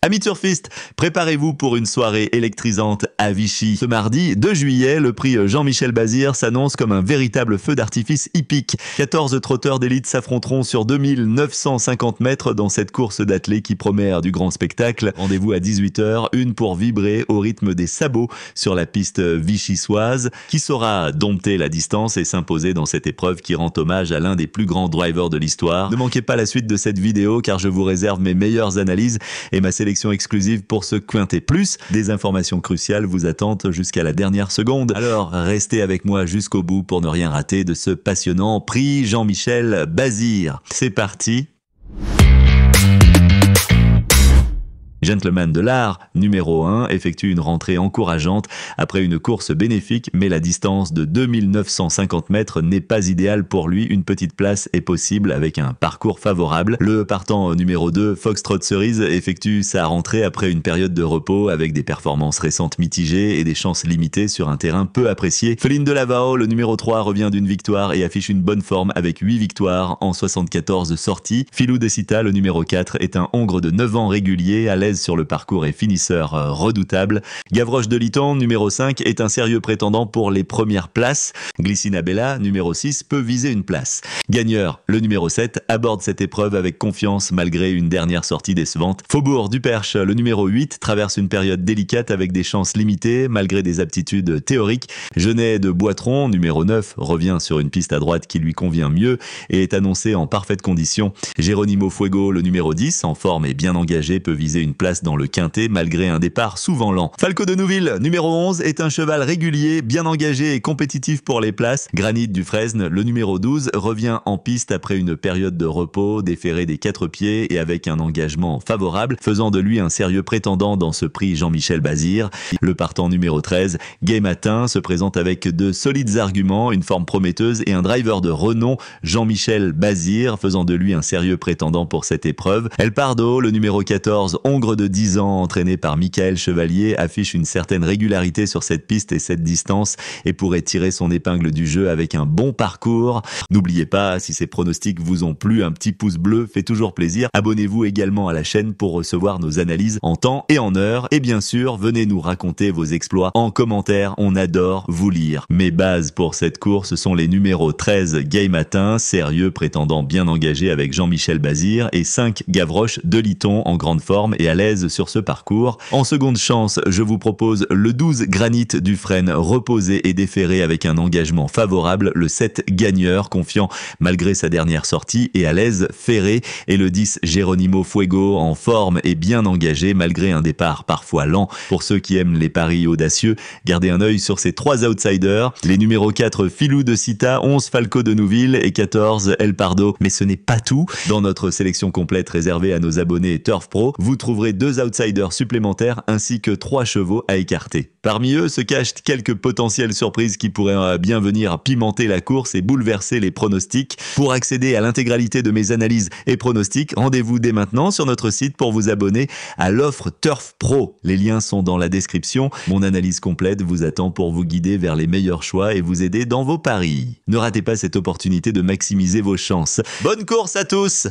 Amis turfistes, préparez-vous pour une soirée électrisante à Vichy. Ce mardi 2 juillet, le prix Jean-Michel Bazir s'annonce comme un véritable feu d'artifice hippique. 14 trotteurs d'élite s'affronteront sur 2950 mètres dans cette course d'athlée qui promet du grand spectacle. Rendez-vous à 18h, une pour vibrer au rythme des sabots sur la piste vichysoise. Qui saura dompter la distance et s'imposer dans cette épreuve qui rend hommage à l'un des plus grands drivers de l'histoire? Ne manquez pas la suite de cette vidéo car je vous réserve mes meilleures analyses et ma sélection exclusive pour ce Quintet Plus. Des informations cruciales vous attendent jusqu'à la dernière seconde. Alors restez avec moi jusqu'au bout pour ne rien rater de ce passionnant prix Jean-Michel Bazir. C'est parti. Gentleman de l'art, numéro 1, effectue une rentrée encourageante après une course bénéfique, mais la distance de 2950 mètres n'est pas idéale pour lui. Une petite place est possible avec un parcours favorable. Le partant numéro 2, Foxtrot Cerise, effectue sa rentrée après une période de repos avec des performances récentes mitigées et des chances limitées sur un terrain peu apprécié. Feline de Lavao, le numéro 3, revient d'une victoire et affiche une bonne forme avec 8 victoires en 74 sorties. Filou de Cita, le numéro 4, est un hongre de 9 ans régulier, à l'aise sur le parcours et finisseur redoutable. Gavroche de Litton, numéro 5, est un sérieux prétendant pour les premières places. Glycina Bella, numéro 6, peut viser une place. Gagneur, le numéro 7, aborde cette épreuve avec confiance malgré une dernière sortie décevante. Faubourg du Perche, le numéro 8, traverse une période délicate avec des chances limitées malgré des aptitudes théoriques. Genet de Boitron, numéro 9, revient sur une piste à droite qui lui convient mieux et est annoncé en parfaite condition. Geronimo Fuego, le numéro 10, en forme et bien engagé, peut viser une place dans le quintet malgré un départ souvent lent. Falco de Nouville, numéro 11, est un cheval régulier, bien engagé et compétitif pour les places. Granit du Fresne, le numéro 12, revient en piste après une période de repos, déféré des 4 pieds et avec un engagement favorable, faisant de lui un sérieux prétendant dans ce prix Jean-Michel Bazir. Le partant numéro 13, Gay Matin, se présente avec de solides arguments, une forme prometteuse et un driver de renom, Jean-Michel Bazir, faisant de lui un sérieux prétendant pour cette épreuve. El Pardo, le numéro 14, hongre de 10 ans, entraîné par Michael Chevalier, affiche une certaine régularité sur cette piste et cette distance et pourrait tirer son épingle du jeu avec un bon parcours. N'oubliez pas, si ces pronostics vous ont plu, un petit pouce bleu fait toujours plaisir. Abonnez-vous également à la chaîne pour recevoir nos analyses en temps et en heure. Et bien sûr, venez nous raconter vos exploits en commentaire, on adore vous lire. Mes bases pour cette course sont les numéros 13, Gay Matin, sérieux prétendant bien engagé avec Jean-Michel Bazir, et 5, Gavroche de Litton, en grande forme et à l'aise sur ce parcours. En seconde chance, je vous propose le 12, Granit du Frêne, reposé et déféré avec un engagement favorable, le 7, Gagneur, confiant malgré sa dernière sortie et à l'aise, Ferré, et le 10, Geronimo Fuego, en forme et bien engagé malgré un départ parfois lent. Pour ceux qui aiment les paris audacieux, gardez un œil sur ces 3 outsiders, les numéros 4, Filou de Cita, 11, Falco de Nouville et 14, El Pardo. Mais ce n'est pas tout. Dans notre sélection complète réservée à nos abonnés Turf Pro, vous trouverez 2 outsiders supplémentaires ainsi que 3 chevaux à écarter. Parmi eux se cachent quelques potentielles surprises qui pourraient bien venir pimenter la course et bouleverser les pronostics. Pour accéder à l'intégralité de mes analyses et pronostics, rendez-vous dès maintenant sur notre site pour vous abonner à l'offre Turf Pro. Les liens sont dans la description. Mon analyse complète vous attend pour vous guider vers les meilleurs choix et vous aider dans vos paris. Ne ratez pas cette opportunité de maximiser vos chances. Bonne course à tous!